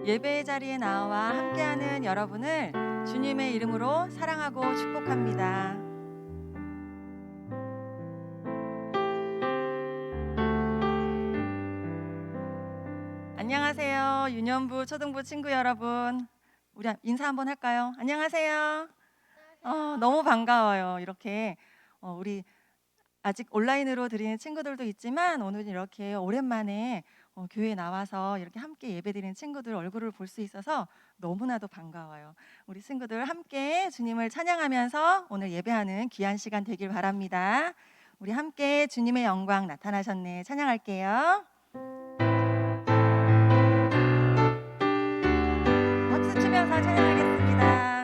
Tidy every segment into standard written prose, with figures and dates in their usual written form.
예배의 자리에 나와 함께하는 여러분을 주님의 이름으로 사랑하고 축복합니다. 안녕하세요. 유년부 초등부 친구 여러분. 우리 인사 한번 할까요? 안녕하세요. 너무 반가워요. 이렇게 우리 아직 온라인으로 드리는 친구들도 있지만 오늘은 이렇게 오랜만에 교회에 나와서 이렇게 함께 예배드리는 친구들 얼굴을 볼 수 있어서 너무나도 반가워요. 우리 친구들 함께 주님을 찬양하면서 오늘 예배하는 귀한 시간 되길 바랍니다. 우리 함께 주님의 영광 나타나셨네 찬양할게요. 박수 치면서 찬양하겠습니다.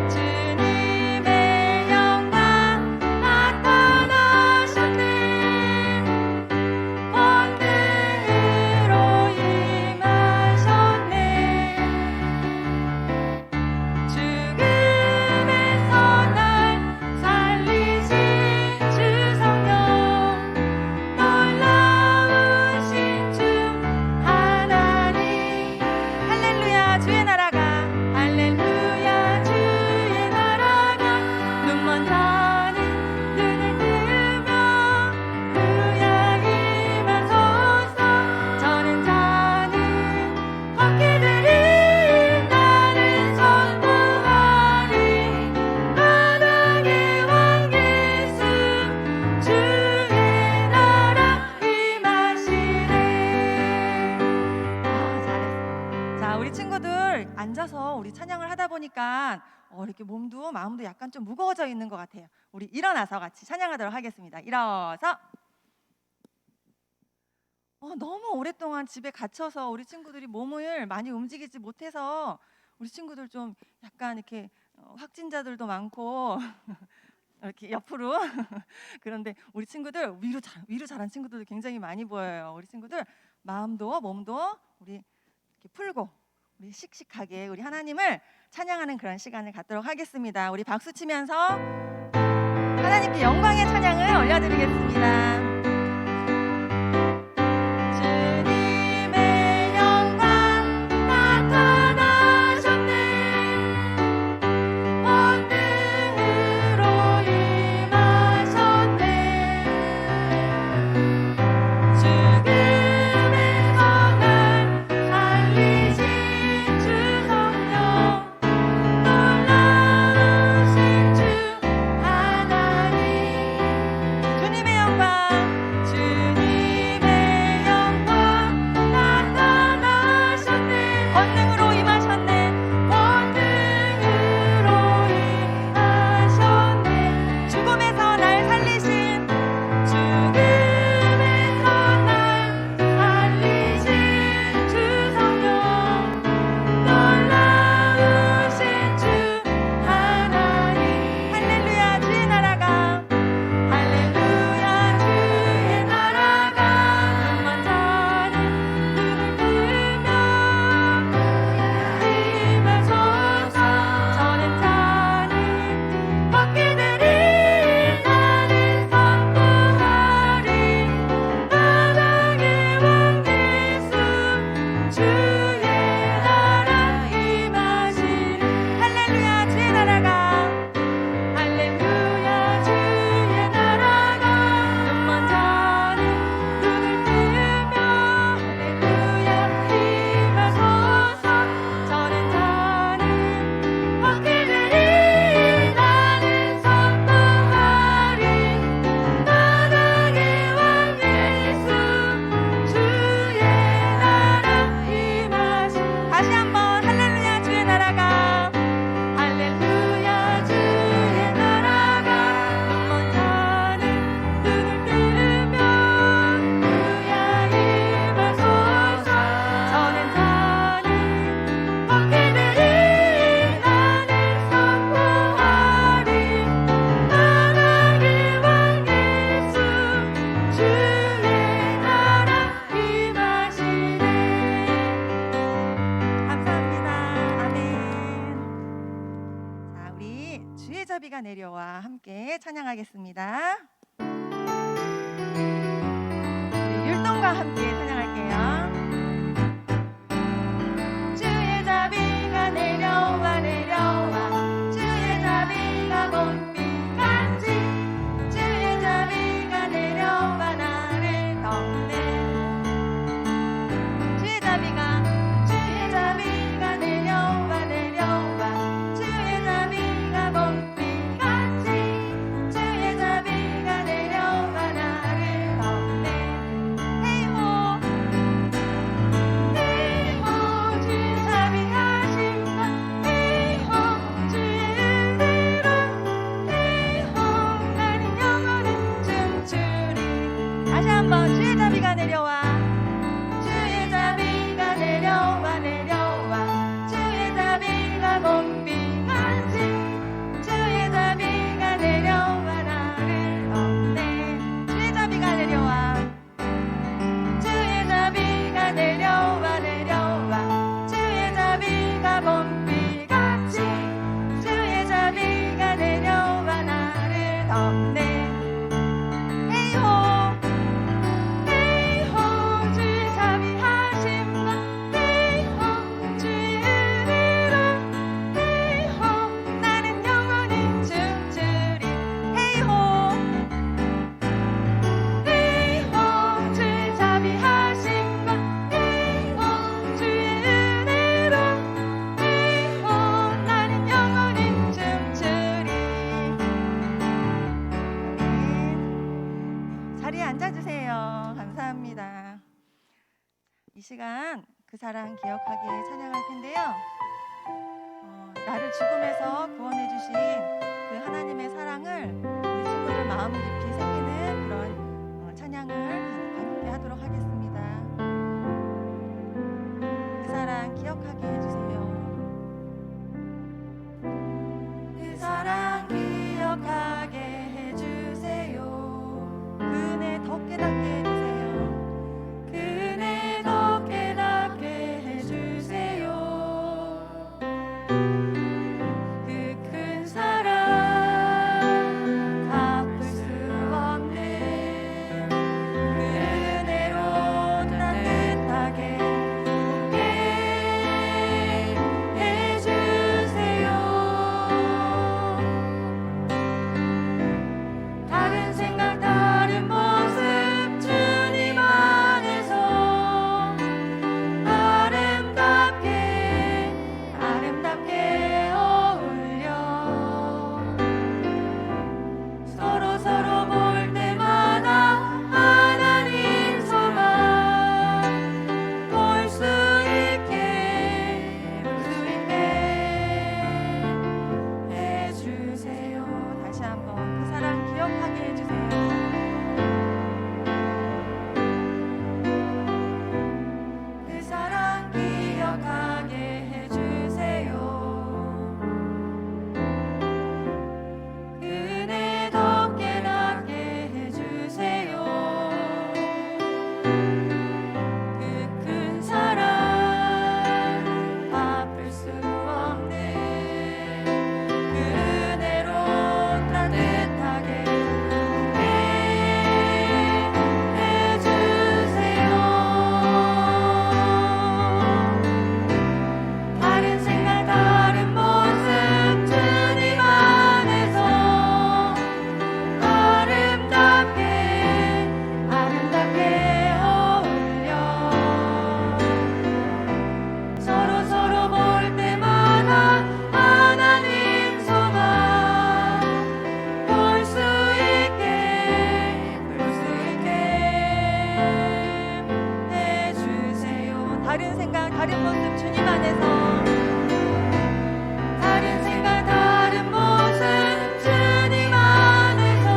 주님의 영광 나타나셨네. 권능으로 임하셨네. 죽음에서 날 살리신 주 성령, 놀라우신 주 하나님. 할렐루야 주의 나라가, 할렐루야 주의 나라가, 눈먼 자는 눈을 뜨며 주야 임하소서. 저는 자는 걷게 되리 나를 선포하리. 바닥의 왕 예수 주의 나라 임하시네. 잘했어. 자, 우리 친구들 앉아서 우리 찬양을 하다 보니까 이렇게 몸도 마음도 약간 좀 무거워져 있는 것 같아요. 우리 일어나서 같이 찬양하도록 하겠습니다. 일어서. 너무 오랫동안 집에 갇혀서 우리 친구들이 몸을 많이 움직이지 못해서 우리 친구들 좀 약간 이렇게 확진자들도 많고 이렇게 옆으로 그런데 우리 친구들 위로 자란 친구들도 굉장히 많이 보여요. 우리 친구들 마음도 몸도 우리 이렇게 풀고 우리 씩씩하게 우리 하나님을 찬양하는 그런 시간을 갖도록 하겠습니다. 우리 박수 치면서 하나님께 영광의 찬양을 올려드리겠습니다. 주님의 영광 나타나셨네. 권능으로 임하셨네. 죽음에서 날 살리신 주 성령, 놀라우신 주 하나님. 주님의 영광, 주님의 영광 나타나셨네. 권능으로 임하셨네. 권능으로 임하셨네. 죽음에서 날 살리신, 죽음에서 날 살리신 주 성령, 놀라우신 주 하나님. 할렐루야 주의 나라가, 할렐루야 주의 나라가, 눈먼 자는 눈을 뜨며 임하소서. 저는 자는 걷게 되리 나는 선포하리. 바닥의 왕 예수 주의 나라 임하시리. 할렐루야 주의 나라가, 할렐루야 주의 나라가, 눈먼 자는 눈을 뜨며 할렐루야 임하소서. 저는 자는 걷게 되리 나는 선포하리. 바닥의 왕 예수 주의 나라 임하시. 다시 한번 할렐루야 주의 나라가, 할렐루야 주의 나라가, 눈먼 자는 눈을 뜨며 주야 임하소서. 저는 자는 걷게 되리 나는 선포하리. 바닥의 왕 예수 주의 나라 임하시네. 감사합니다. 아멘. 자, 우리 주의 자비가 내려와 함께 찬양하겠습니다. 우리 율동과 함께 찬양할게요. 주의 시간 그 사랑 기억하게 찬양할 텐데요. 나를 죽음에서 구원해 주신 그 하나님의 사랑을 우리 친구들 마음 깊이 새기는 그런 찬양을 함께 하도록 하겠습니다. 그 사랑 기억하게 해주세요. 그 사랑 기억하게 해주세요. 그 은혜 더 깨닫게 해주세요. 그 은혜 더 깨닫게 해주세요. 그 큰 사랑 갚을 수 없는 그 은혜로 따뜻하게 해주세요. 다른 생각 다른 모습 주님 안에서 아름답게 어울려 서로 볼 때마다 하나님 소망 볼 수 있게 해주세요. 다시 한번 그 사랑 기억하게 해주세요. 그 사랑 기억하게 해주세요. 그 은혜 더 깨닫게 해주세요. 그 큰 사랑 갚을 수 없는 그 은혜로 따뜻하게 해주세요. 다른 생각 다른 모습 주님 안에서 아름답게 어울려 서로 볼 때마다 하나님 소망 볼 수 있게 해주세요. 다른 생각 다른 모습 주님 안에서 다른 생각 다른 모습 주님 안에서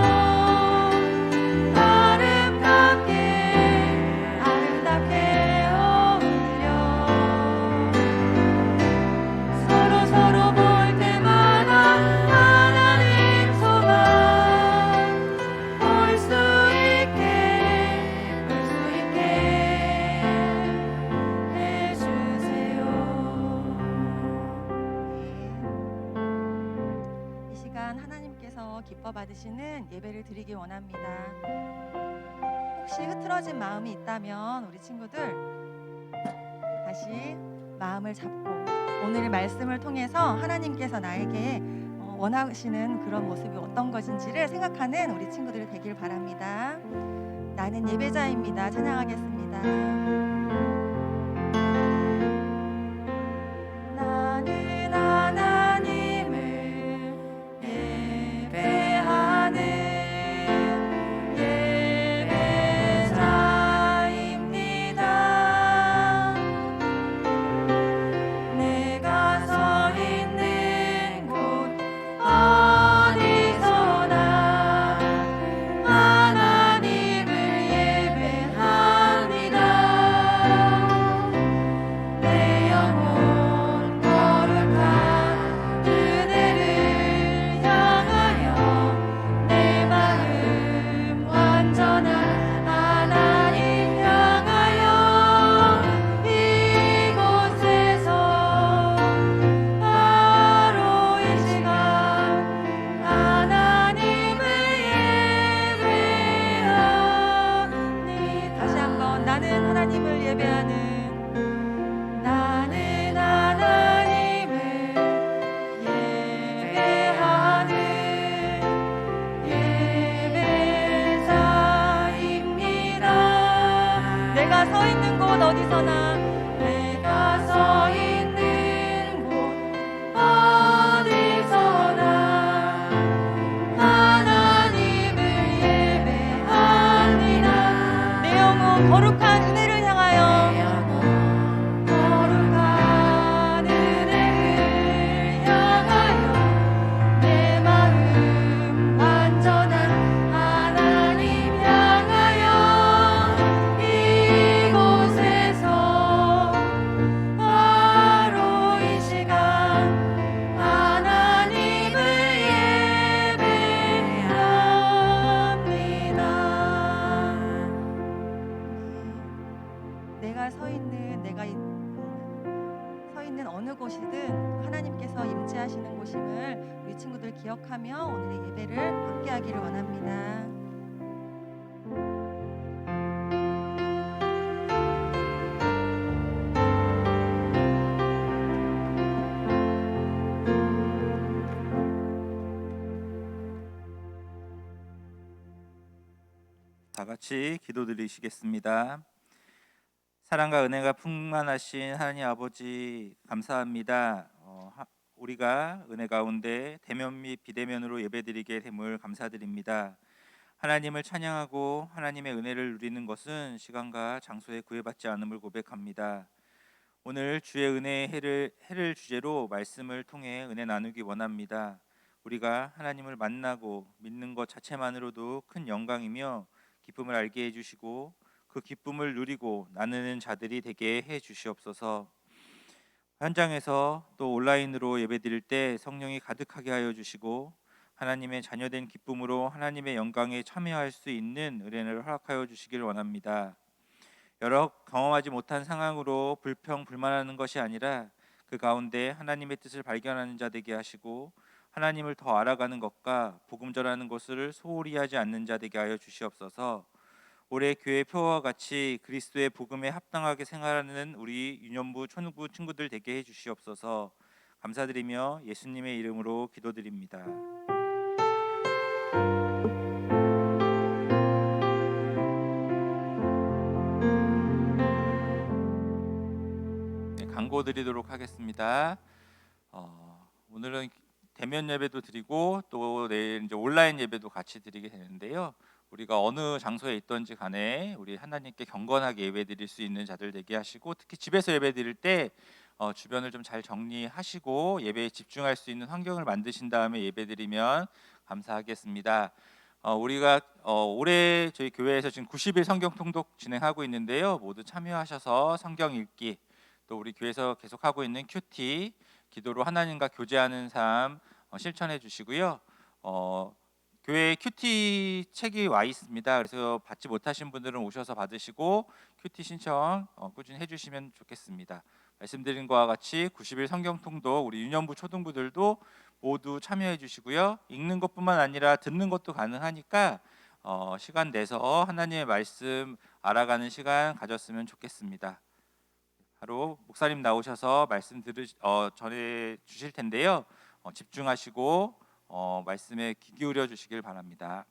아름답게 어울려 서로 볼 때마다 하나님 소망 볼 수 있게 해주세요. 이 시간 하나님께서 기뻐 받으시는 예배를 드리기 원합니다. 혹시 흐트러진 마음이 있다면 우리 친구들 다시 마음을 잡고 오늘 말씀을 통해서 하나님께서 나에게 원하시는 그런 모습이 어떤 것인지를 생각하는 우리 친구들이 되길 바랍니다. 나는 예배자입니다. 찬양하겠습니다. 나는 하나님을 예배하는 예배자입니다. 내가 서 있는 곳 어디서나 하나님을 예배합니다. 함께하시는 곳임을 우리 친구들 기억하며 오늘의 예배를 함께하기를 원합니다. 다 같이 기도드리시겠습니다. 사랑과 은혜가 풍만하신 하나님 아버지 감사합니다. 우리가 은혜 가운데 대면 및 비대면으로 예배드리게 됨을 감사드립니다. 하나님을 찬양하고 하나님의 은혜를 누리는 것은 시간과 장소에 구애받지 않음을 고백합니다. 오늘 주의 은혜의 해를 주제로 말씀을 통해 은혜 나누기 원합니다. 우리가 하나님을 만나고 믿는 것 자체만으로도 큰 영광이며 기쁨을 알게 해주시고 그 기쁨을 누리고 나누는 자들이 되게 해주시옵소서. 현장에서 또 온라인으로 예배드릴 때 성령이 가득하게 하여 주시고 하나님의 자녀된 기쁨으로 하나님의 영광에 참여할 수 있는 은혜를 허락하여 주시길 원합니다. 여러 경험하지 못한 상황으로 불평불만하는 것이 아니라 그 가운데 하나님의 뜻을 발견하는 자 되게 하시고 하나님을 더 알아가는 것과 복음 전하는 것을 소홀히 하지 않는 자 되게 하여 주시옵소서. 올해 교회 표와 같이 그리스도의 복음에 합당하게 생활하는 우리 유년부 초등부 친구들 되게 해 주시옵소서. 감사드리며 예수님의 이름으로 기도드립니다. 네, 광고 드리도록 하겠습니다. 오늘은 대면 예배도 드리고 또 내일 이제 온라인 예배도 같이 드리게 되는데요. 우리가 어느 장소에 있든지 간에 우리 하나님께 경건하게 예배 드릴 수 있는 자들 되게 하시고 특히 집에서 예배 드릴 때 주변을 좀 잘 정리하시고 예배에 집중할 수 있는 환경을 만드신 다음에 예배 드리면 감사하겠습니다. 우리가 올해 저희 교회에서 지금 90일 성경 통독 진행하고 있는데요. 모두 참여하셔서 성경 읽기 또 우리 교회에서 계속하고 있는 큐티 기도로 하나님과 교제하는 삶 실천해 주시고요. 교회 큐티 책이 와 있습니다. 그래서 받지 못하신 분들은 오셔서 받으시고 큐티 신청 꾸준히 해주시면 좋겠습니다. 말씀드린 것과 같이 90일 성경 통독 우리 유년부 초등부들도 모두 참여해 주시고요. 읽는 것뿐만 아니라 듣는 것도 가능하니까 시간 내서 하나님의 말씀 알아가는 시간 가졌으면 좋겠습니다. 바로 목사님 나오셔서 말씀 전해 주실 텐데요. 집중하시고 말씀에 귀 기울여 주시길 바랍니다.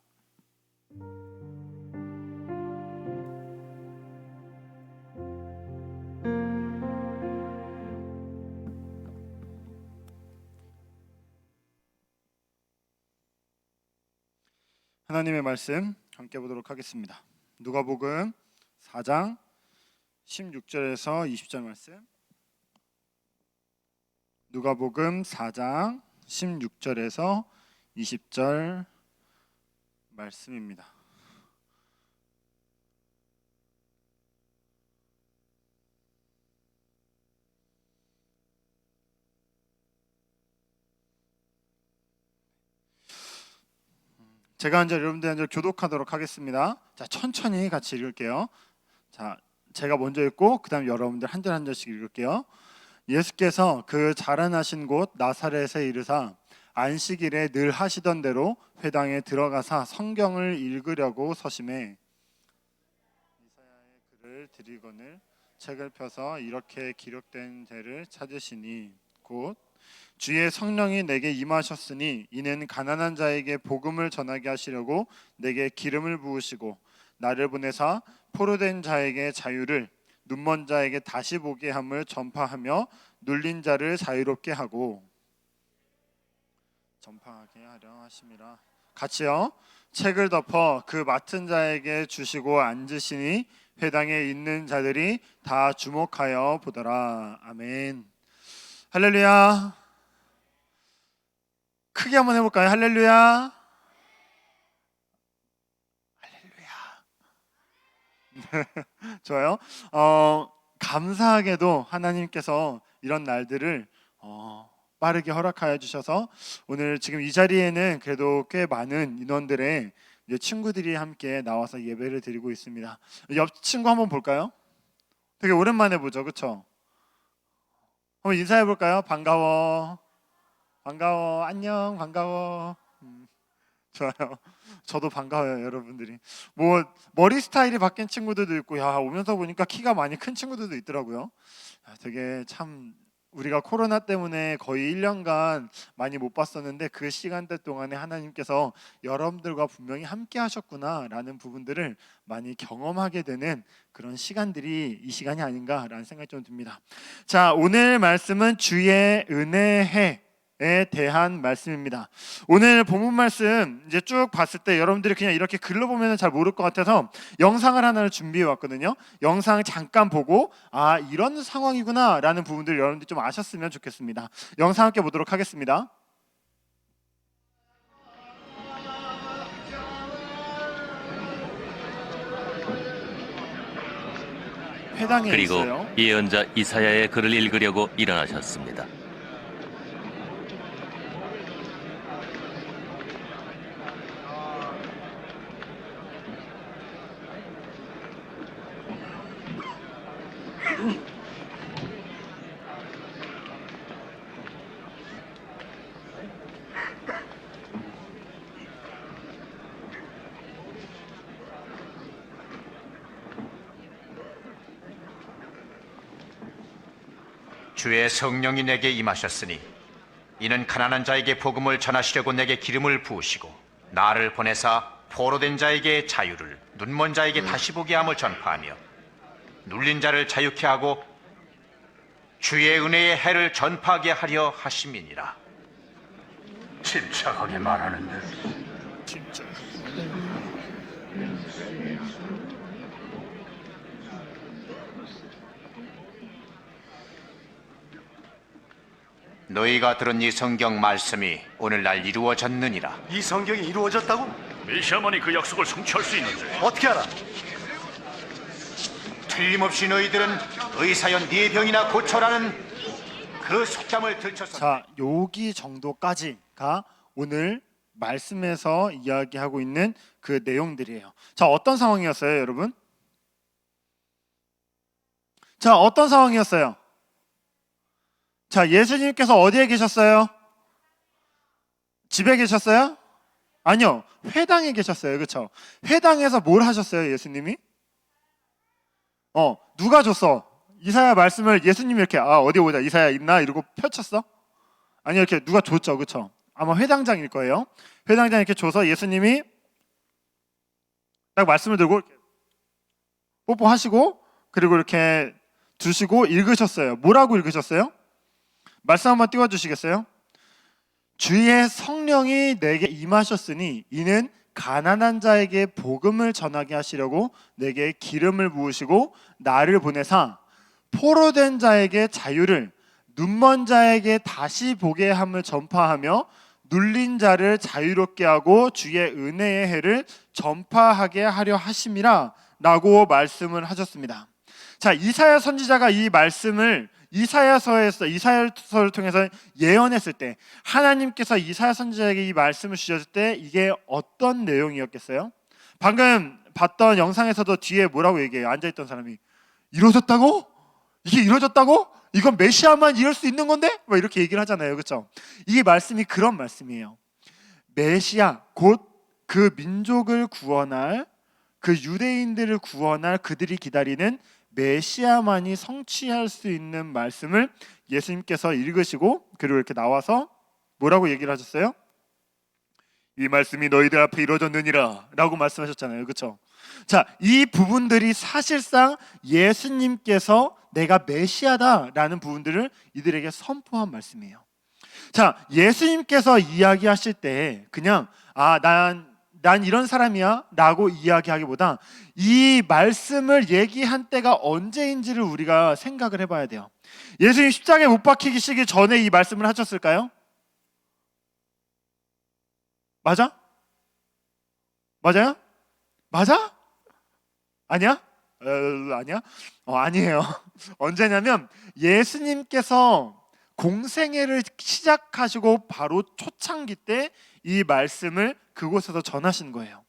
하나님의 말씀 함께 보도록 하겠습니다. 누가복음 4장 16절에서 20절 말씀. 누가복음 4장 16절에서 20절 말씀입니다. 제가 이제 여러분들 이제 교독하도록 하겠습니다. 자, 천천히 같이 읽을게요. 자, 제가 먼저 읽고 그다음 여러분들 한 절 한 절씩 읽을게요. 예수께서 그 자라나신 곳 나사렛에 이르사 안식일에 늘 하시던 대로 회당에 들어가사 성경을 읽으려고 서심해 이사야의 글을 드리거늘 책을 펴서 이렇게 기록된 데를 찾으시니 곧 주의 성령이 내게 임하셨으니 이는 가난한 자에게 복음을 전하게 하시려고 내게 기름을 부으시고 나를 보내사 포로된 자에게 자유를 눈먼 자에게 다시 보게 함을 전파하며 눌린 자를 자유롭게 하고 전파하게 하려 하심이라. 같이요. 책을 덮어 그 맡은 자에게 주시고 앉으시니 회당에 있는 자들이 다 주목하여 보더라. 아멘. 할렐루야. 크게 한번 해볼까요? 할렐루야. 할렐루야. 좋아요. 감사하게도 하나님께서 이런 날들을 빠르게 허락하여 주셔서 오늘 지금 이 자리에는 그래도 꽤 많은 인원들의 이제 친구들이 함께 나와서 예배를 드리고 있습니다. 옆 친구 한번 볼까요? 되게 오랜만에 보죠, 그렇죠? 한번 인사해 볼까요? 반가워. 반가워. 안녕. 반가워. 좋아요. 저도 반가워요, 여러분들이. 뭐 머리 스타일이 바뀐 친구들도 있고, 야 오면서 보니까 키가 많이 큰 친구들도 있더라고요. 되게 참 우리가 코로나 때문에 거의 1년간 많이 못 봤었는데 그 시간대 동안에 하나님께서 여러분들과 분명히 함께 하셨구나라는 부분들을 많이 경험하게 되는 그런 시간들이 이 시간이 아닌가라는 생각이 좀 듭니다. 자, 오늘 말씀은 주의 은혜해 에 대한 말씀입니다. 오늘 본문 말씀 이제 쭉 봤을 때 여러분들이 그냥 이렇게 글로 보면 잘 모를 것 같아서 영상을 하나를 준비해 왔거든요. 영상 잠깐 보고 아 이런 상황이구나 라는 부분들을 여러분들이 좀 아셨으면 좋겠습니다. 영상 함께 보도록 하겠습니다. 회당에 그리고 있어요. 예언자 이사야의 글을 읽으려고 일어나셨습니다. 주의 성령이 내게 임하셨으니 이는 가난한 자에게 복음을 전하시려고 내게 기름을 부으시고 나를 보내사 포로된 자에게 자유를 눈먼 자에게 다시 보게 함을 전파하며 눌린 자를 자유케 하고 주의 은혜의 해를 전파하게 하려 하심이니라. 침착하게 말하는데 진짜. 너희가 들은 이 성경 말씀이 오늘날 이루어졌느니라. 이 성경이 이루어졌다고? 메시아만이 그 약속을 성취할 수 있는데 어떻게 알아? 틀림없이 너희들은 의사연 네 병이나 고쳐라는 그 속담을 들춰서 자, 여기 정도까지가 오늘 말씀에서 이야기하고 있는 그 내용들이에요. 자, 어떤 상황이었어요, 여러분? 자, 어떤 상황이었어요? 자, 예수님께서 어디에 계셨어요? 집에 계셨어요? 아니요, 회당에 계셨어요. 그렇죠? 회당에서 뭘 하셨어요, 예수님이? 누가 줬어? 이사야 말씀을 예수님이 이렇게 어디 보자, 이사야 있나? 이러고 펼쳤어? 아니요, 이렇게 누가 줬죠, 그렇죠? 아마 회당장일 거예요. 회당장 이렇게 줘서 예수님이 딱 말씀을 들고 이렇게 뽀뽀하시고 그리고 이렇게 두시고 읽으셨어요. 뭐라고 읽으셨어요? 말씀 한번 띄워주시겠어요? 주의 성령이 내게 임하셨으니 이는 가난한 자에게 복음을 전하게 하시려고 내게 기름을 부으시고 나를 보내사 포로된 자에게 자유를 눈먼 자에게 다시 보게 함을 전파하며 눌린 자를 자유롭게 하고 주의 은혜의 해를 전파하게 하려 하심이라 라고 말씀을 하셨습니다. 자, 이사야 선지자가 이 말씀을 이사야서를 통해서 예언했을 때 하나님께서 이사야 선지자에게 이 말씀을 주셨을 때 이게 어떤 내용이었겠어요? 방금 봤던 영상에서도 뒤에 뭐라고 얘기해요? 앉아있던 사람이 이루어졌다고? 이게 이루어졌다고? 이건 메시아만 이룰 수 있는 건데? 막 이렇게 얘기를 하잖아요, 그렇죠? 이 말씀이 그런 말씀이에요. 메시아 곧 그 민족을 구원할 그 유대인들을 구원할 그들이 기다리는 메시아만이 성취할 수 있는 말씀을 예수님께서 읽으시고 그리고 이렇게 나와서 뭐라고 얘기를 하셨어요? 이 말씀이 너희들 앞에 이루어졌느니라 라고 말씀하셨잖아요, 그렇죠? 자, 이 부분들이 사실상 예수님께서 내가 메시아다라는 부분들을 이들에게 선포한 말씀이에요. 자, 예수님께서 이야기하실 때 그냥 난 이런 사람이야 라고 이야기하기보다 이 말씀을 얘기한 때가 언제인지를 우리가 생각을 해봐야 돼요. 예수님 십자가에 못 박히시기 전에 이 말씀을 하셨을까요? 맞아? 맞아요? 맞아? 아니야? 아니야? 아니에요. 언제냐면 예수님께서 공생애를 시작하시고 바로 초창기 때 이 말씀을 그곳에서 전하신 거예요.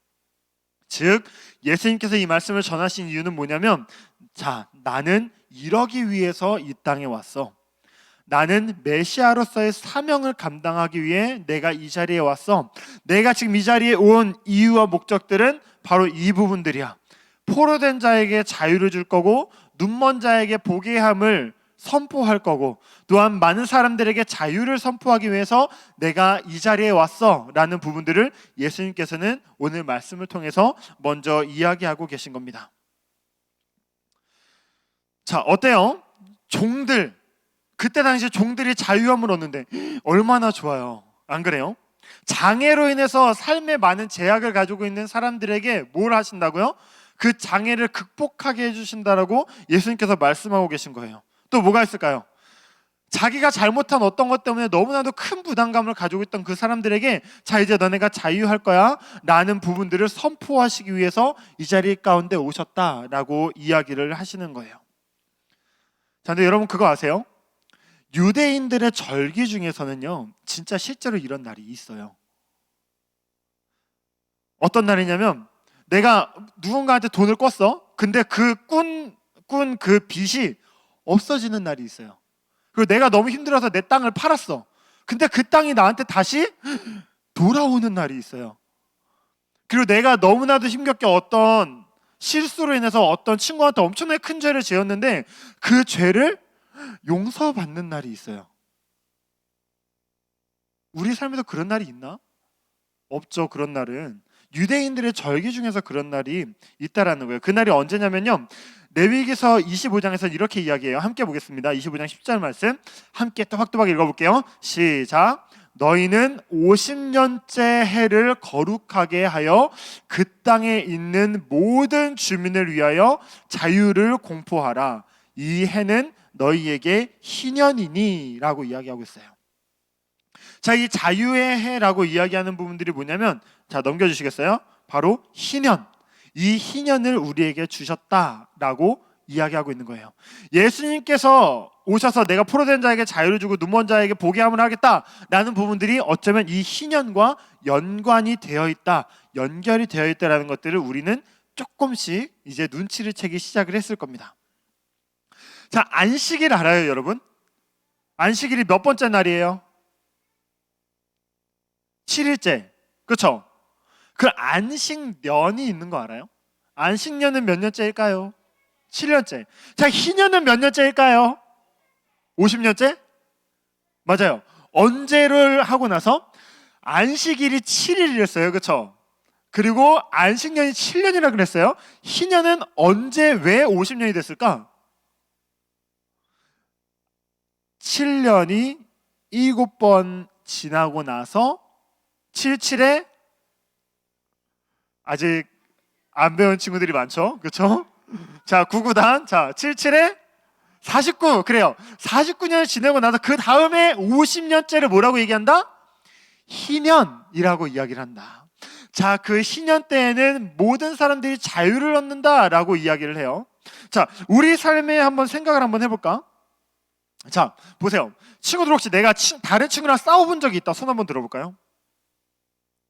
즉 예수님께서 이 말씀을 전하신 이유는 뭐냐면 자, 나는 이러기 위해서 이 땅에 왔어. 나는 메시아로서의 사명을 감당하기 위해 내가 이 자리에 왔어. 내가 지금 이 자리에 온 이유와 목적들은 바로 이 부분들이야. 포로된 자에게 자유를 줄 거고, 눈먼 자에게 보게 함을 선포할 거고, 또한 많은 사람들에게 자유를 선포하기 위해서 내가 이 자리에 왔어 라는 부분들을 예수님께서는 오늘 말씀을 통해서 먼저 이야기하고 계신 겁니다. 자, 어때요? 종들, 그때 당시 종들이 자유함을 얻는데 얼마나 좋아요, 안 그래요? 장애로 인해서 삶에 많은 제약을 가지고 있는 사람들에게 뭘 하신다고요? 그 장애를 극복하게 해주신다라고 예수님께서 말씀하고 계신 거예요. 또 뭐가 있을까요? 자기가 잘못한 어떤 것 때문에 너무나도 큰 부담감을 가지고 있던 그 사람들에게 자, 이제 너네가 자유할 거야 라는 부분들을 선포하시기 위해서 이 자리 가운데 오셨다라고 이야기를 하시는 거예요. 자, 근데 여러분 그거 아세요? 유대인들의 절기 중에서는요, 진짜 실제로 이런 날이 있어요. 어떤 날이냐면, 내가 누군가한테 돈을 꿨어. 근데 그 꾼 그 빚이 없어지는 날이 있어요. 그리고 내가 너무 힘들어서 내 땅을 팔았어. 근데 그 땅이 나한테 다시 돌아오는 날이 있어요. 그리고 내가 너무나도 힘겹게 어떤 실수로 인해서 어떤 친구한테 엄청나게 큰 죄를 지었는데 그 죄를 용서받는 날이 있어요. 우리 삶에도 그런 날이 있나? 없죠. 그런 날은 유대인들의 절기 중에서 그런 날이 있다라는 거예요. 그 날이 언제냐면요, 레위기서 25장에서 이렇게 이야기해요. 함께 보겠습니다. 25장 10절 말씀 함께 또박또박 읽어볼게요. 시작. 너희는 50년째 해를 거룩하게 하여 그 땅에 있는 모든 주민을 위하여 자유를 공포하라. 이 해는 너희에게 희년이니 라고 이야기하고 있어요. 자, 이 자유의 해라고 이야기하는 부분들이 뭐냐면, 자, 넘겨주시겠어요? 바로 희년, 이 희년을 우리에게 주셨다라고 이야기하고 있는 거예요. 예수님께서 오셔서 내가 포로된 자에게 자유를 주고 눈먼 자에게 보게 함을 하겠다라는 부분들이 어쩌면 이 희년과 연관이 되어 있다, 연결이 되어 있다라는 것들을 우리는 조금씩 이제 눈치를 채기 시작을 했을 겁니다. 자, 안식일 알아요, 여러분? 안식일이 몇 번째 날이에요? 7일째. 그렇죠? 그 안식년이 있는 거 알아요? 안식년은 몇 년째일까요? 7년째. 자, 희년은 몇 년째일까요? 50년째? 맞아요. 언제를 하고 나서 안식일이 7일이었어요. 그렇죠? 그리고 안식년이 7년이라 그랬어요. 희년은 언제 왜 50년이 됐을까? 7년이 7번 지나고 나서 77에 아직 안 배운 친구들이 많죠? 그렇죠? 자, 9구단. 자, 77에 49. 그래요. 49년을 지내고 나서 그 다음에 50년째를 뭐라고 얘기한다? 희년이라고 이야기를 한다. 자, 그 희년 때에는 모든 사람들이 자유를 얻는다라고 이야기를 해요. 자, 우리 삶에 한번 생각을 한번 해볼까? 자, 보세요. 친구들 혹시 내가 다른 친구랑 싸워본 적이 있다? 손 한번 들어볼까요?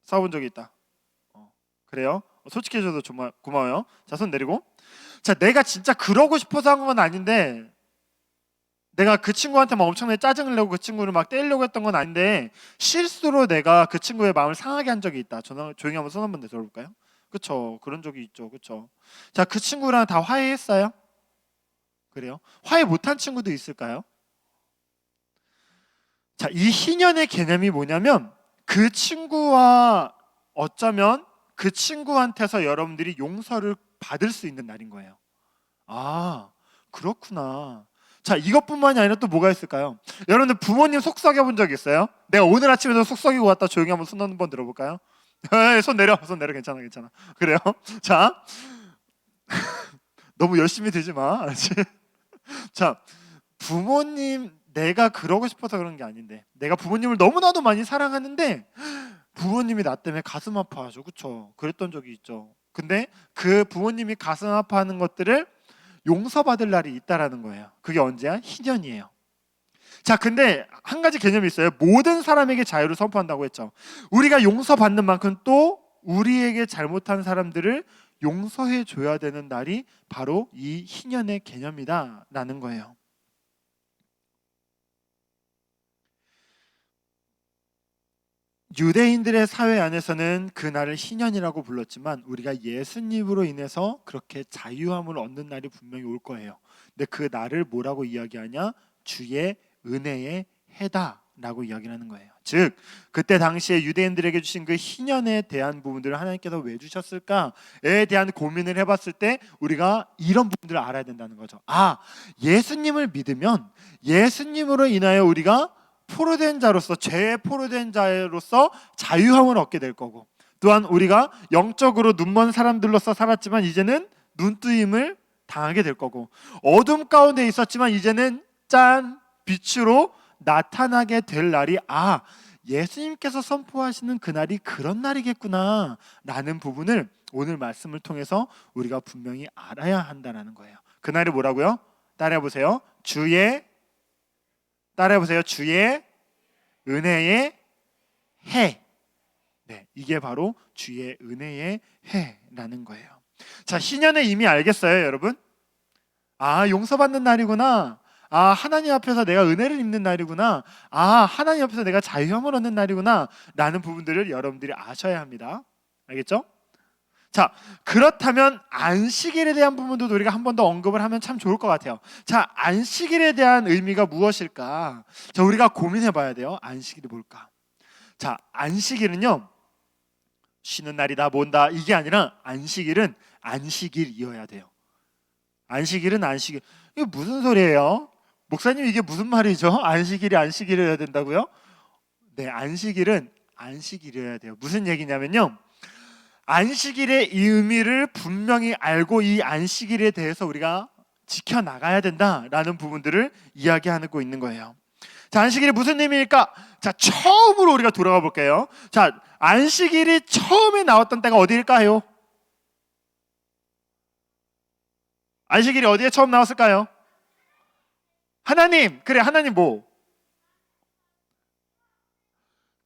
싸워본 적이 있다. 그래요? 솔직해져서 정말 고마워요. 자, 손 내리고. 자, 내가 진짜 그러고 싶어서 한 건 아닌데, 내가 그 친구한테 막 엄청나게 짜증을 내고 그 친구를 막 때리려고 했던 건 아닌데 실수로 내가 그 친구의 마음을 상하게 한 적이 있다. 조용히 한번 손 한번 내들어볼까요? 그렇죠. 그런 적이 있죠. 그렇죠. 자, 그 친구랑 다 화해했어요? 그래요? 화해 못한 친구도 있을까요? 자, 이 희년의 개념이 뭐냐면 그 친구와 어쩌면 그 친구한테서 여러분들이 용서를 받을 수 있는 날인 거예요. 아, 그렇구나. 자, 이것뿐만이 아니라 또 뭐가 있을까요? 여러분들 부모님 속 썩여 본 적 있어요? 내가 오늘 아침에도 속 썩이고 왔다. 조용히 한번 손 한번 들어볼까요? 손 내려. 괜찮아. 그래요? 자, 너무 열심히 되지 마. 자, 부모님, 내가 그러고 싶어서 그런 게 아닌데 내가 부모님을 너무나도 많이 사랑하는데 부모님이 나 때문에 가슴 아파하죠. 그렇죠? 그랬던 적이 있죠. 근데 그 부모님이 가슴 아파하는 것들을 용서받을 날이 있다라는 거예요. 그게 언제야? 희년이에요. 자, 근데 한 가지 개념이 있어요. 모든 사람에게 자유를 선포한다고 했죠. 우리가 용서받는 만큼 또 우리에게 잘못한 사람들을 용서해 줘야 되는 날이 바로 이 희년의 개념이다라는 거예요. 유대인들의 사회 안에서는 그날을 희년이라고 불렀지만 우리가 예수님으로 인해서 그렇게 자유함을 얻는 날이 분명히 올 거예요. 근데 그 날을 뭐라고 이야기하냐? 주의 은혜의 해다라고 이야기를 하는 거예요. 즉 그때 당시에 유대인들에게 주신 그 희년에 대한 부분들을 하나님께서 왜 주셨을까에 대한 고민을 해봤을 때 우리가 이런 부분들을 알아야 된다는 거죠. 예수님을 믿으면 예수님으로 인하여 우리가 포로된 자로서, 죄의 포로된 자로서 자유함을 얻게 될 거고, 또한 우리가 영적으로 눈먼 사람들로서 살았지만 이제는 눈뜨임을 당하게 될 거고, 어둠 가운데 있었지만 이제는 짠 빛으로 나타나게 될 날이 예수님께서 선포하시는 그날이 그런 날이겠구나 라는 부분을 오늘 말씀을 통해서 우리가 분명히 알아야 한다는 거예요. 그날이 뭐라고요? 따라해보세요. 주의 은혜의 해. 네, 이게 바로 주의 은혜의 해라는 거예요. 자, 희년은 이미 알겠어요, 여러분? 용서받는 날이구나. 하나님 앞에서 내가 은혜를 입는 날이구나. 하나님 앞에서 내가 자유함을 얻는 날이구나 라는 부분들을 여러분들이 아셔야 합니다. 알겠죠? 자, 그렇다면 안식일에 대한 부분도 우리가 한 번 더 언급을 하면 참 좋을 것 같아요. 자, 안식일에 대한 의미가 무엇일까? 자, 우리가 고민해 봐야 돼요. 안식일이 뭘까? 자, 안식일은요, 쉬는 날이다 뭔다 이게 아니라 안식일은 안식일이어야 돼요. 안식일은 안식일. 이게 무슨 소리예요? 목사님, 이게 무슨 말이죠? 안식일이 안식일이어야 된다고요? 네, 안식일은 안식일이어야 돼요. 무슨 얘기냐면요, 안식일의 이 의미를 분명히 알고 이 안식일에 대해서 우리가 지켜나가야 된다라는 부분들을 이야기하고 있는 거예요. 자, 안식일이 무슨 의미일까? 자, 처음으로 우리가 돌아가 볼게요. 자, 안식일이 처음에 나왔던 때가 어디일까요? 안식일이 어디에 처음 나왔을까요? 하나님. 그래, 하나님 뭐?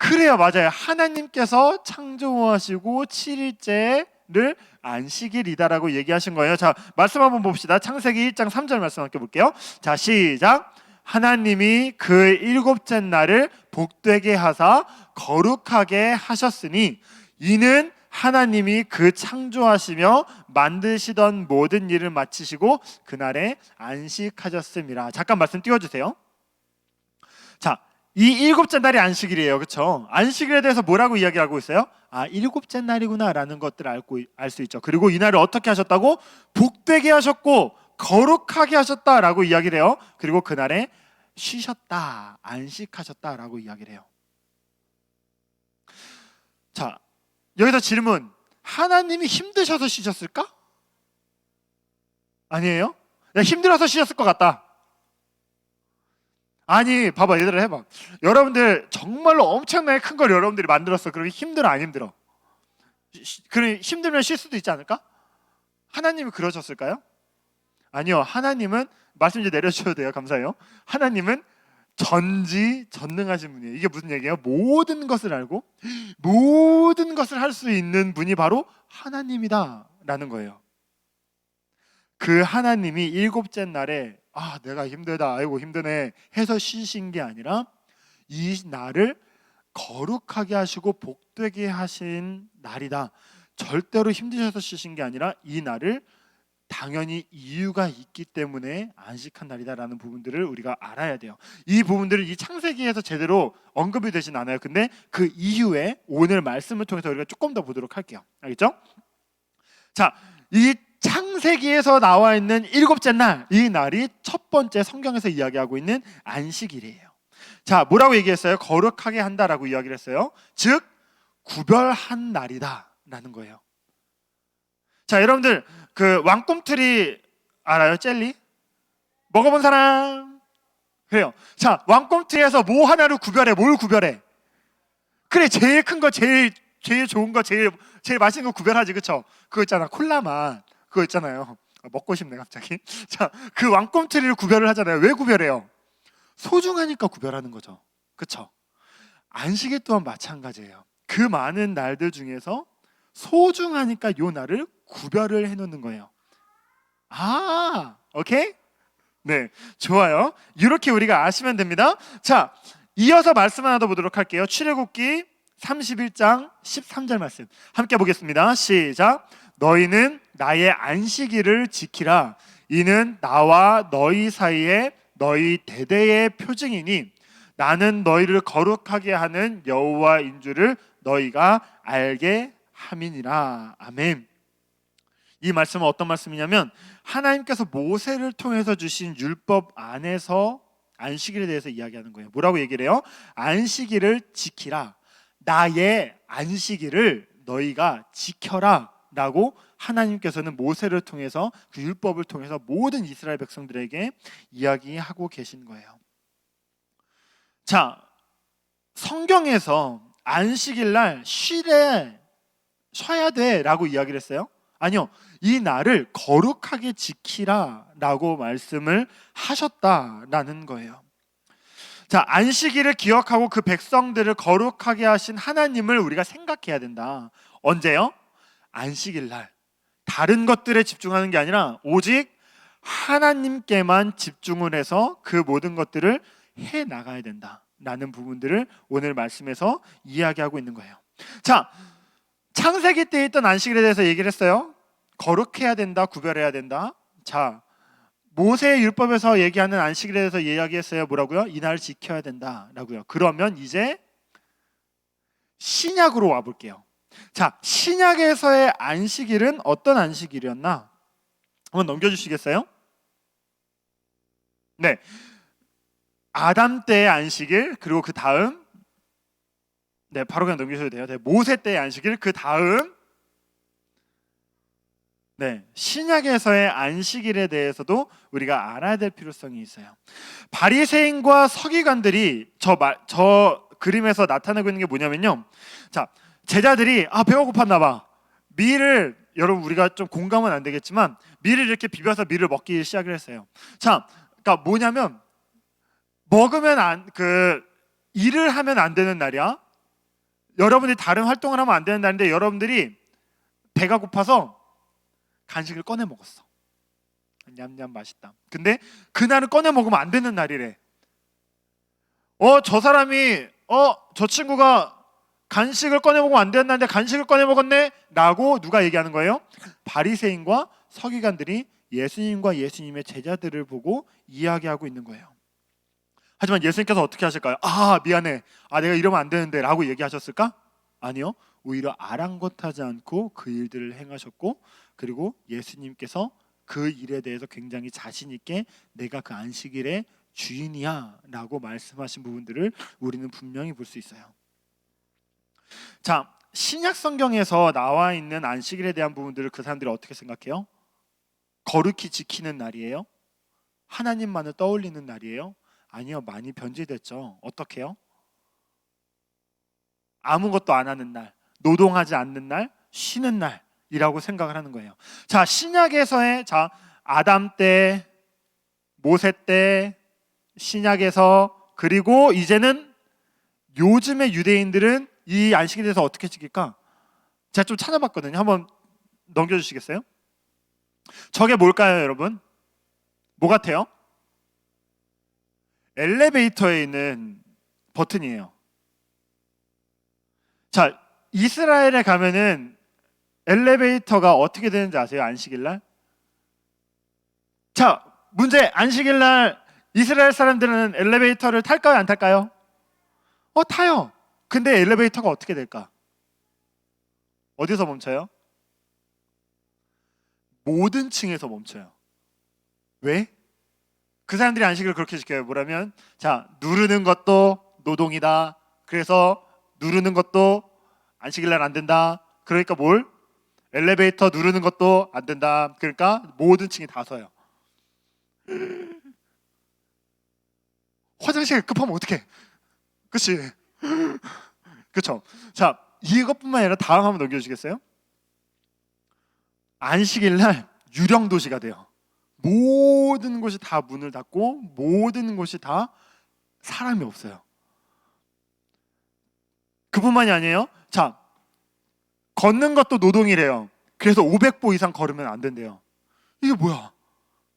그래요, 맞아요. 하나님께서 창조하시고 7일째를 안식일이다라고 얘기하신 거예요. 자, 말씀 한번 봅시다. 창세기 1장 3절 말씀 함께 볼게요. 자, 시작. 하나님이 그 일곱째 날을 복되게 하사 거룩하게 하셨으니 이는 하나님이 그 창조하시며 만드시던 모든 일을 마치시고 그날에 안식하셨음이라. 잠깐 말씀 띄워주세요. 자, 이 일곱째 날이 안식일이에요, 그렇죠? 안식일에 대해서 뭐라고 이야기하고 있어요? 일곱째 날이구나라는 것들을 알 수 있죠. 그리고 이 날을 어떻게 하셨다고? 복되게 하셨고 거룩하게 하셨다라고 이야기를 해요. 그리고 그날에 쉬셨다, 안식하셨다라고 이야기를 해요. 자, 여기서 질문. 하나님이 힘드셔서 쉬셨을까? 아니에요? 힘들어서 쉬셨을 것 같다. 아니, 봐봐, 얘들아, 해봐. 여러분들 정말로 엄청나게 큰 걸 여러분들이 만들었어. 그러면 힘들어, 안 힘들어? 그럼 힘들면 쉴 수도 있지 않을까? 하나님이 그러셨을까요? 아니요, 하나님은 말씀 이제 내려주셔도 돼요. 감사해요. 하나님은 전지전능하신 분이에요. 이게 무슨 얘기예요? 모든 것을 알고 모든 것을 할 수 있는 분이 바로 하나님이다라는 거예요. 그 하나님이 일곱째 날에 내가 힘들다, 아이고 힘드네 해서 쉬신 게 아니라 이 날을 거룩하게 하시고 복되게 하신 날이다. 절대로 힘드셔서 쉬신 게 아니라 이 날을 당연히 이유가 있기 때문에 안식한 날이다라는 부분들을 우리가 알아야 돼요. 이 부분들은 이 창세기에서 제대로 언급이 되진 않아요. 근데 그 이후에 오늘 말씀을 통해서 우리가 조금 더 보도록 할게요. 알겠죠? 자, 이 창세기에서 나와 있는 일곱째 날, 이 날이 첫 번째 성경에서 이야기하고 있는 안식일이에요. 자, 뭐라고 얘기했어요? 거룩하게 한다라고 이야기를 했어요. 즉 구별한 날이다라는 거예요. 자, 여러분들 그 왕꿈틀이 알아요? 젤리? 먹어본 사람? 그래요. 자, 왕꿈틀에서 뭐 하나를 구별해? 뭘 구별해? 그래, 제일 큰 거, 제일 좋은 거, 제일 맛있는 거 구별하지, 그쵸? 그거 있잖아, 콜라맛. 그거 있잖아요. 먹고 싶네 갑자기. 자, 그 왕꿈틀이를 구별을 하잖아요. 왜 구별해요? 소중하니까 구별하는 거죠. 그쵸? 안식일 또한 마찬가지예요. 그 많은 날들 중에서 소중하니까 요 날을 구별을 해놓는 거예요. 오케이? 네, 좋아요. 이렇게 우리가 아시면 됩니다. 자, 이어서 말씀 하나 더 보도록 할게요. 출애굽기 31장 13절 말씀 함께 보겠습니다. 시작. 너희는 나의 안식일을 지키라. 이는 나와 너희 사이에 너희 대대의 표징이니 나는 너희를 거룩하게 하는 여호와인 줄을 너희가 알게 함이니라. 아멘. 이 말씀은 어떤 말씀이냐면 하나님께서 모세를 통해서 주신 율법 안에서 안식일에 대해서 이야기하는 거예요. 뭐라고 얘기를 해요? 안식일을 지키라. 나의 안식일을 너희가 지켜라 라고 하나님께서는 모세를 통해서 그 율법을 통해서 모든 이스라엘 백성들에게 이야기하고 계신 거예요. 자, 성경에서 안식일 날 쉬어야 돼 라고 이야기를 했어요? 아니요, 이 날을 거룩하게 지키라 라고 말씀을 하셨다라는 거예요. 자, 안식일을 기억하고 그 백성들을 거룩하게 하신 하나님을 우리가 생각해야 된다. 언제요? 안식일 날. 다른 것들에 집중하는 게 아니라 오직 하나님께만 집중을 해서 그 모든 것들을 해 나가야 된다라는 부분들을 오늘 말씀에서 이야기하고 있는 거예요. 자, 창세기 때 있던 안식일에 대해서 얘기를 했어요. 거룩해야 된다, 구별해야 된다. 자, 모세의 율법에서 얘기하는 안식일에 대해서 이야기했어요. 뭐라고요? 이날을 지켜야 된다라고요. 그러면 이제 신약으로 와볼게요. 자, 신약에서의 안식일은 어떤 안식일이었나? 한번 넘겨주시겠어요? 네, 아담 때의 안식일, 그리고 그 다음, 네, 바로 그냥 넘기셔도 돼요. 네, 모세 때의 안식일, 그 다음, 네, 신약에서의 안식일에 대해서도 우리가 알아야 될 필요성이 있어요. 바리새인과 서기관들이 저 그림에서 나타내고 있는 게 뭐냐면요. 자, 제자들이 배가 고팠나 봐. 밀을, 여러분 우리가 좀 공감은 안 되겠지만 밀을 이렇게 비벼서 밀을 먹기 시작을 했어요. 자, 그러니까 뭐냐면 먹으면 일을 하면 안 되는 날이야. 여러분들이 다른 활동을 하면 안 되는 날인데 여러분들이 배가 고파서 간식을 꺼내 먹었어. 냠냠 맛있다. 근데 그날은 꺼내 먹으면 안 되는 날이래. 저 친구가 간식을 꺼내 먹으면 안 되는 날인데 간식을 꺼내 먹었네 라고 누가 얘기하는 거예요? 바리새인과 서기관들이 예수님과 예수님의 제자들을 보고 이야기하고 있는 거예요. 하지만 예수님께서 어떻게 하실까요? 미안해, 내가 이러면 안 되는데 라고 얘기하셨을까? 아니요, 오히려 아랑곳하지 않고 그 일들을 행하셨고, 그리고 예수님께서 그 일에 대해서 굉장히 자신 있게 내가 그 안식일의 주인이야 라고 말씀하신 부분들을 우리는 분명히 볼 수 있어요. 자, 신약 성경에서 나와 있는 안식일에 대한 부분들을 그 사람들이 어떻게 생각해요? 거룩히 지키는 날이에요? 하나님만을 떠올리는 날이에요? 아니요, 많이 변질됐죠. 어떻게 해요? 아무것도 안 하는 날, 노동하지 않는 날, 쉬는 날이라고 생각을 하는 거예요. 자, 신약에서의 아담 때, 모세 때, 신약에서, 그리고 이제는 요즘의 유대인들은 이 안식일에 대해서 어떻게 지킬까? 제가 좀 찾아봤거든요. 한번 넘겨주시겠어요? 저게 뭘까요, 여러분? 뭐 같아요? 엘리베이터에 있는 버튼이에요. 자, 이스라엘에 가면은 엘리베이터가 어떻게 되는지 아세요? 안식일날? 자, 문제. 안식일날 이스라엘 사람들은 엘리베이터를 탈까요? 안 탈까요? 타요. 근데 엘리베이터가 어떻게 될까? 어디서 멈춰요? 모든 층에서 멈춰요. 왜? 그 사람들이 안식일을 그렇게 지켜요. 뭐라면, 자, 누르는 것도 노동이다. 그래서 누르는 것도 안식일날 안 된다. 그러니까 뭘? 엘리베이터 누르는 것도 안 된다. 그러니까 모든 층이 다 서요. 화장실 급하면 어떡해? 그치? 그쵸? 자, 이것뿐만 아니라 다음 한번 넘겨주시겠어요? 안식일날 유령 도시가 돼요. 모든 곳이 다 문을 닫고 모든 곳이 다 사람이 없어요. 그뿐만이 아니에요. 자, 걷는 것도 노동이래요. 그래서 500보 이상 걸으면 안 된대요. 이게 뭐야?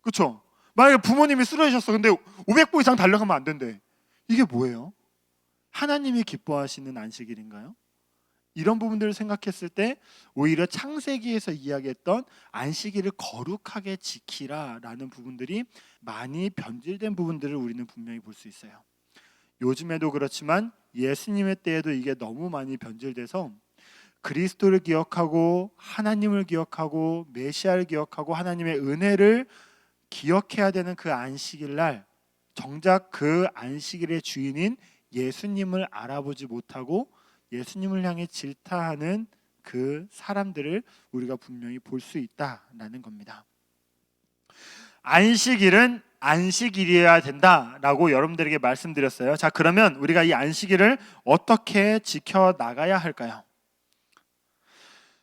그렇죠? 만약에 부모님이 쓰러지셨어. 근데 500보 이상 달려가면 안 된대. 이게 뭐예요? 하나님이 기뻐하시는 안식일인가요? 이런 부분들을 생각했을 때 오히려 창세기에서 이야기했던 안식일을 거룩하게 지키라라는 부분들이 많이 변질된 부분들을 우리는 분명히 볼 수 있어요. 요즘에도 그렇지만 예수님의 때에도 이게 너무 많이 변질돼서 그리스도를 기억하고 하나님을 기억하고 메시아를 기억하고 하나님의 은혜를 기억해야 되는 그 안식일 날 정작 그 안식일의 주인인 예수님을 알아보지 못하고 예수님을 향해 질타하는 그 사람들을 우리가 분명히 볼 수 있다라는 겁니다. 안식일은 안식일이어야 된다라고 여러분들에게 말씀드렸어요. 자, 그러면 우리가 이 안식일을 어떻게 지켜 나가야 할까요?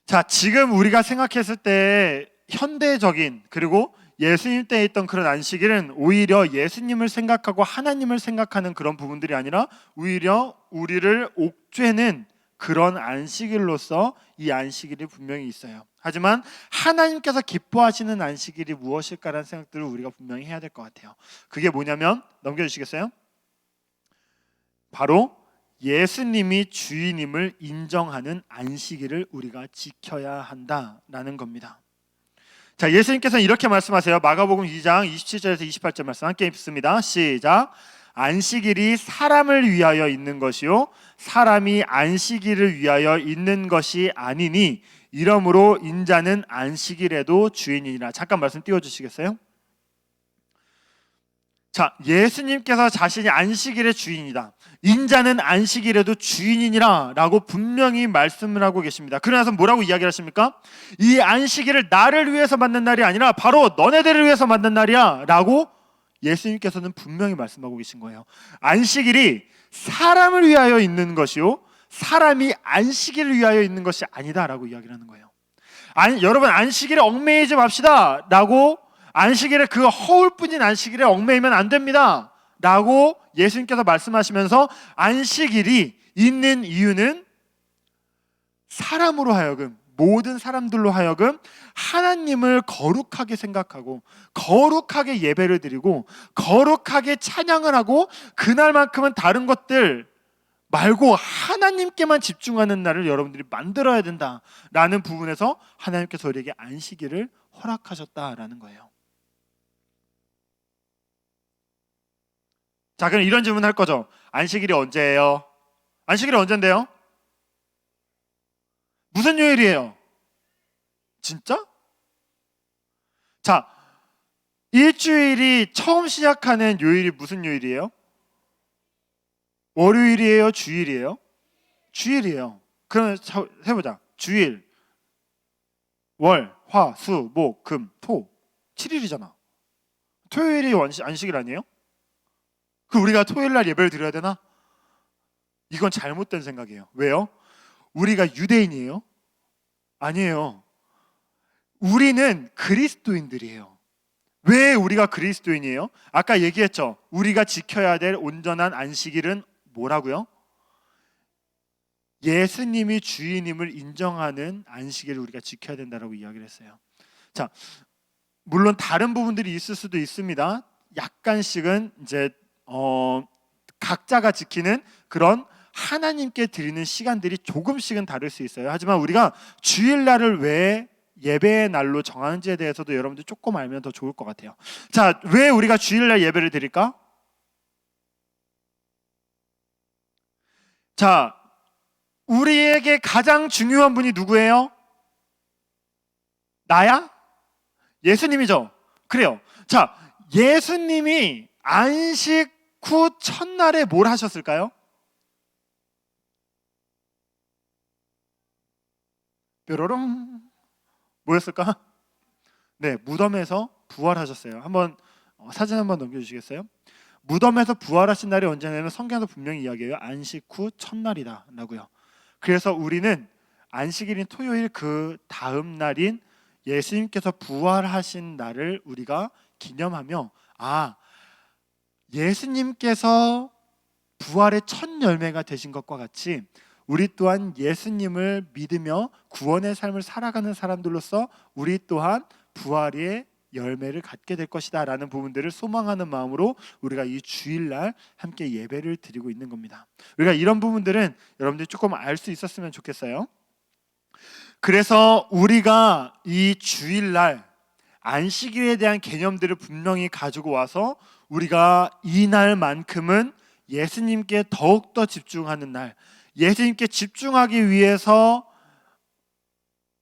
자, 지금 우리가 생각했을 때 현대적인 그리고 예수님 때에 있던 그런 안식일은 오히려 예수님을 생각하고 하나님을 생각하는 그런 부분들이 아니라 오히려 우리를 옥죄는 그런 안식일로서 이 안식일이 분명히 있어요. 하지만 하나님께서 기뻐하시는 안식일이 무엇일까라는 생각들을 우리가 분명히 해야 될 것 같아요. 그게 뭐냐면 넘겨주시겠어요? 바로 예수님이 주인임을 인정하는 안식일을 우리가 지켜야 한다라는 겁니다. 자, 예수님께서는 이렇게 말씀하세요. 마가복음 2장 27절에서 28절 말씀 함께 읽습니다. 시작. 안식일이 사람을 위하여 있는 것이요 사람이 안식일을 위하여 있는 것이 아니니 이러므로 인자는 안식일에도 주인이니라. 잠깐 말씀 띄워주시겠어요? 자, 예수님께서 자신이 안식일의 주인이다, 인자는 안식일에도 주인이니라 라고 분명히 말씀을 하고 계십니다. 그러나서 뭐라고 이야기를 하십니까? 이 안식일을 나를 위해서 만든 날이 아니라 바로 너네들을 위해서 만든 날이야 라고 예수님께서는 분명히 말씀하고 계신 거예요. 안식일이 사람을 위하여 있는 것이요 사람이 안식일을 위하여 있는 것이 아니다 라고 이야기를 하는 거예요. 여러분, 안식일에 얽매이지 맙시다 라고, 안식일에 그 허울뿐인 안식일에 얽매이면 안 됩니다 라고 예수님께서 말씀하시면서 안식일이 있는 이유는 사람으로 하여금, 모든 사람들로 하여금 하나님을 거룩하게 생각하고 거룩하게 예배를 드리고 거룩하게 찬양을 하고 그날만큼은 다른 것들 말고 하나님께만 집중하는 날을 여러분들이 만들어야 된다라는 부분에서 하나님께서 우리에게 안식일을 허락하셨다라는 거예요. 자, 그럼 이런 질문 할 거죠. 안식일이 언제예요? 안식일이 언젠데요? 무슨 요일이에요? 진짜? 자, 일주일이 처음 시작하는 요일이 무슨 요일이에요? 월요일이에요? 주일이에요? 주일이에요. 그러면 해보자. 주일, 월, 화, 수, 목, 금, 토 7일이잖아. 토요일이 안식일 아니에요? 그럼 우리가 토요일 날 예배를 드려야 되나? 이건 잘못된 생각이에요. 왜요? 우리가 유대인이에요? 아니에요. 우리는 그리스도인들이에요. 왜 우리가 그리스도인이에요? 아까 얘기했죠. 우리가 지켜야 될 온전한 안식일은 뭐라고요? 예수님이 주인임을 인정하는 안식일을 우리가 지켜야 된다라고 이야기를 했어요. 자, 물론 다른 부분들이 있을 수도 있습니다. 약간씩은 이제 각자가 지키는 그런 하나님께 드리는 시간들이 조금씩은 다를 수 있어요. 하지만 우리가 주일날을 왜 예배의 날로 정하는지에 대해서도 여러분들 조금 알면 더 좋을 것 같아요. 자, 왜 우리가 주일날 예배를 드릴까? 자, 우리에게 가장 중요한 분이 누구예요? 나야? 예수님이죠. 그래요. 자, 예수님이 안식 후 첫날에 뭘 하셨을까요? 뾰로롱. 뭐였을까? 네, 무덤에서 부활하셨어요. 한번 사진 한번 넘겨주시겠어요? 무덤에서 부활하신 날이 언제냐면 성경에서 분명히 이야기해요. 안식 후 첫날이다 라고요. 그래서 우리는 안식일인 토요일 그 다음 날인 예수님께서 부활하신 날을 우리가 기념하며, 예수님께서 부활의 첫 열매가 되신 것과 같이 우리 또한 예수님을 믿으며 구원의 삶을 살아가는 사람들로서 우리 또한 부활의 열매를 갖게 될 것이다 라는 부분들을 소망하는 마음으로 우리가 이 주일날 함께 예배를 드리고 있는 겁니다. 우리가 이런 부분들은 여러분들이 조금 알 수 있었으면 좋겠어요. 그래서 우리가 이 주일날 안식일에 대한 개념들을 분명히 가지고 와서 우리가 이 날만큼은 예수님께 더욱더 집중하는 날, 예수님께 집중하기 위해서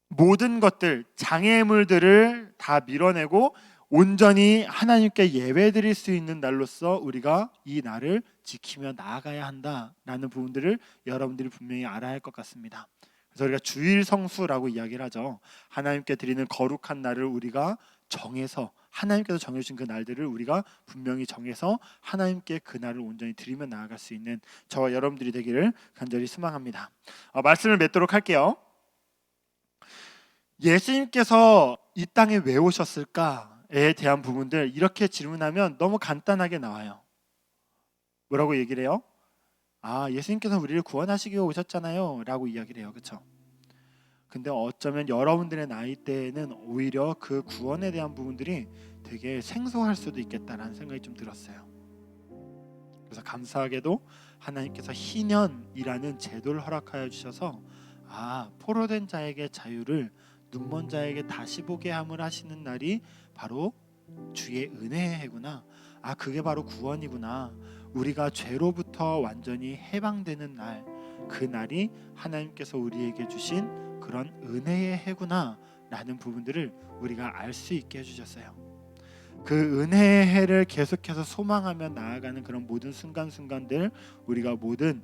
모든 것들, 장애물들을 다 밀어내고 온전히 하나님께 예배드릴 수 있는 날로서 우리가 이 날을 지키며 나아가야 한다라는 부분들을 여러분들이 분명히 알아야 할 것 같습니다. 그래서 우리가 주일 성수라고 이야기를 하죠. 하나님께 드리는 거룩한 날을 우리가 정해서, 하나님께서 정해주신 그 날들을 우리가 분명히 정해서 하나님께 그 날을 온전히 드리며 나아갈 수 있는 저와 여러분들이 되기를 간절히 소망합니다. 말씀을 맺도록 할게요. 예수님께서 이 땅에 왜 오셨을까에 대한 부분들 이렇게 질문하면 너무 간단하게 나와요. 뭐라고 얘기를 해요? 예수님께서 우리를 구원하시기 위해 오셨잖아요 라고 이야기를 해요. 그렇죠? 근데 어쩌면 여러분들의 나이대에는 오히려 그 구원에 대한 부분들이 되게 생소할 수도 있겠다라는 생각이 좀 들었어요. 그래서 감사하게도 하나님께서 희년이라는 제도를 허락하여 주셔서 포로된 자에게 자유를, 눈먼 자에게 다시 보게 함을 하시는 날이 바로 주의 은혜의 해구나. 그게 바로 구원이구나. 우리가 죄로부터 완전히 해방되는 날, 그 날이 하나님께서 우리에게 주신 그런 은혜의 해구나 라는 부분들을 우리가 알 수 있게 해주셨어요. 그 은혜의 해를 계속해서 소망하며 나아가는 그런 모든 순간순간들, 우리가 모든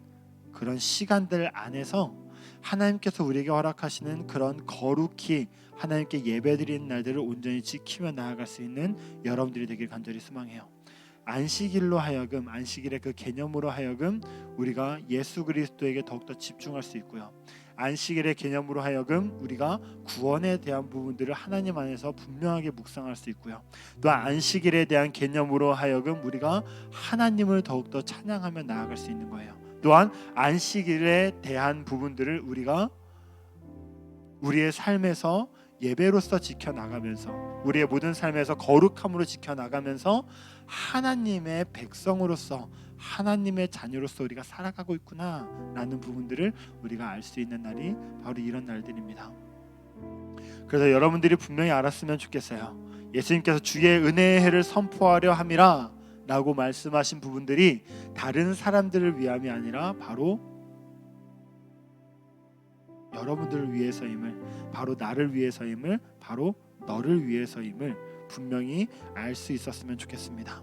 그런 시간들 안에서 하나님께서 우리에게 허락하시는 그런 거룩히 하나님께 예배드리는 날들을 온전히 지키며 나아갈 수 있는 여러분들이 되길 간절히 소망해요. 안식일로 하여금, 안식일의 그 개념으로 하여금 우리가 예수 그리스도에게 더욱더 집중할 수 있고요. 안식일의 개념으로 하여금 우리가 구원에 대한 부분들을 하나님 안에서 분명하게 묵상할 수 있고요. 또 안식일에 대한 개념으로 하여금 우리가 하나님을 더욱더 찬양하며 나아갈 수 있는 거예요. 또한 안식일에 대한 부분들을 우리가 우리의 삶에서 예배로서 지켜나가면서, 우리의 모든 삶에서 거룩함으로 지켜나가면서 하나님의 백성으로서, 하나님의 자녀로서 우리가 살아가고 있구나 라는 부분들을 우리가 알 수 있는 날이 바로 이런 날들입니다. 그래서 여러분들이 분명히 알았으면 좋겠어요. 예수님께서 주의 은혜의 해를 선포하려 함이라 라고 말씀하신 부분들이 다른 사람들을 위함이 아니라 바로 여러분들을 위해서임을, 바로 나를 위해서임을, 바로 너를 위해서임을 분명히 알 수 있었으면 좋겠습니다.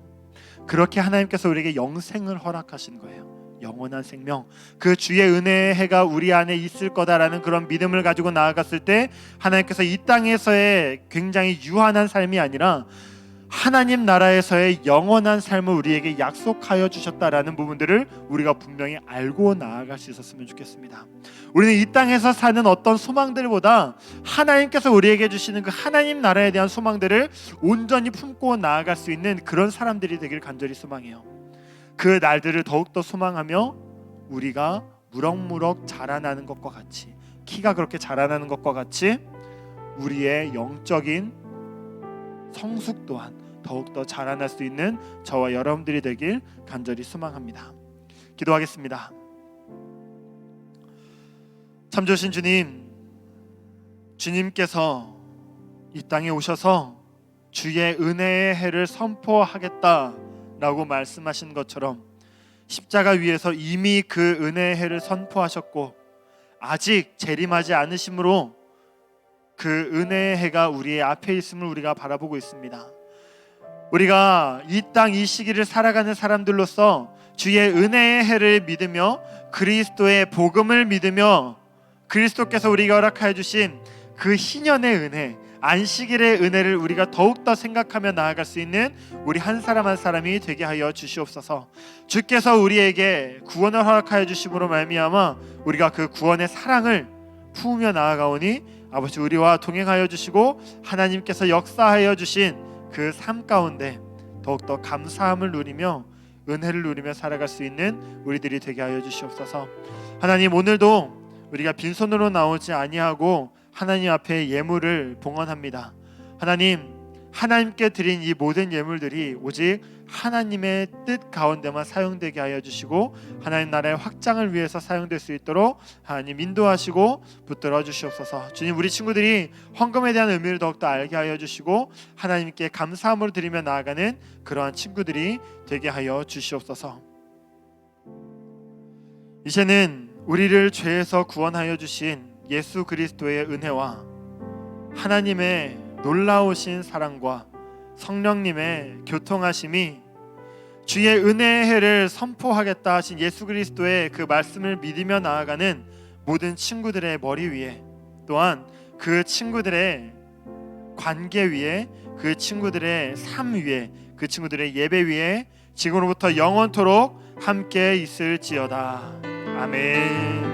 그렇게 하나님께서 우리에게 영생을 허락하신 거예요. 영원한 생명, 그 주의 은혜의 해가 우리 안에 있을 거다라는 그런 믿음을 가지고 나아갔을 때 하나님께서 이 땅에서의 굉장히 유한한 삶이 아니라 하나님 나라에서의 영원한 삶을 우리에게 약속하여 주셨다라는 부분들을 우리가 분명히 알고 나아갈 수 있었으면 좋겠습니다. 우리는 이 땅에서 사는 어떤 소망들보다 하나님께서 우리에게 주시는 그 하나님 나라에 대한 소망들을 온전히 품고 나아갈 수 있는 그런 사람들이 되길 간절히 소망해요. 그 날들을 더욱더 소망하며 우리가 무럭무럭 자라나는 것과 같이, 키가 그렇게 자라나는 것과 같이 우리의 영적인 성숙 또한 더욱더 자라날 수 있는 저와 여러분들이 되길 간절히 소망합니다. 기도하겠습니다. 참 좋으신 주님, 주님께서 이 땅에 오셔서 주의 은혜의 해를 선포하겠다라고 말씀하신 것처럼 십자가 위에서 이미 그 은혜의 해를 선포하셨고 아직 재림하지 않으심으로 그 은혜의 해가 우리의 앞에 있음을 우리가 바라보고 있습니다. 우리가 이 땅 이 시기를 살아가는 사람들로서 주의 은혜의 해를 믿으며 그리스도의 복음을 믿으며 그리스도께서 우리가 허락하여 주신 그 희년의 은혜, 안식일의 은혜를 우리가 더욱더 생각하며 나아갈 수 있는 우리 한 사람 한 사람이 되게 하여 주시옵소서. 주께서 우리에게 구원을 허락하여 주심으로 말미암아 우리가 그 구원의 사랑을 품으며 나아가오니 아버지 우리와 동행하여 주시고 하나님께서 역사하여 주신 그 삶 가운데 더욱더 감사함을 누리며 은혜를 누리며 살아갈 수 있는 우리들이 되게 하여 주시옵소서. 하나님, 오늘도 우리가 빈손으로 나오지 아니하고 하나님 앞에 예물을 봉헌합니다. 하나님, 하나님께 드린 이 모든 예물들이 오직 하나님의 뜻 가운데만 사용되게 하여 주시고 하나님 나라의 확장을 위해서 사용될 수 있도록 하나님 인도하시고 붙들어 주시옵소서. 주님, 우리 친구들이 헌금에 대한 의미를 더욱더 알게 하여 주시고 하나님께 감사함으로 드리며 나아가는 그러한 친구들이 되게 하여 주시옵소서. 이제는 우리를 죄에서 구원하여 주신 예수 그리스도의 은혜와 하나님의 놀라우신 사랑과 성령님의 교통하심이 주의 은혜의 해를 선포하겠다 하신 예수 그리스도의 그 말씀을 믿으며 나아가는 모든 친구들의 머리 위에, 또한 그 친구들의 관계 위에, 그 친구들의 삶 위에, 그 친구들의 예배 위에 지금으로부터 영원토록 함께 있을지어다. 아멘.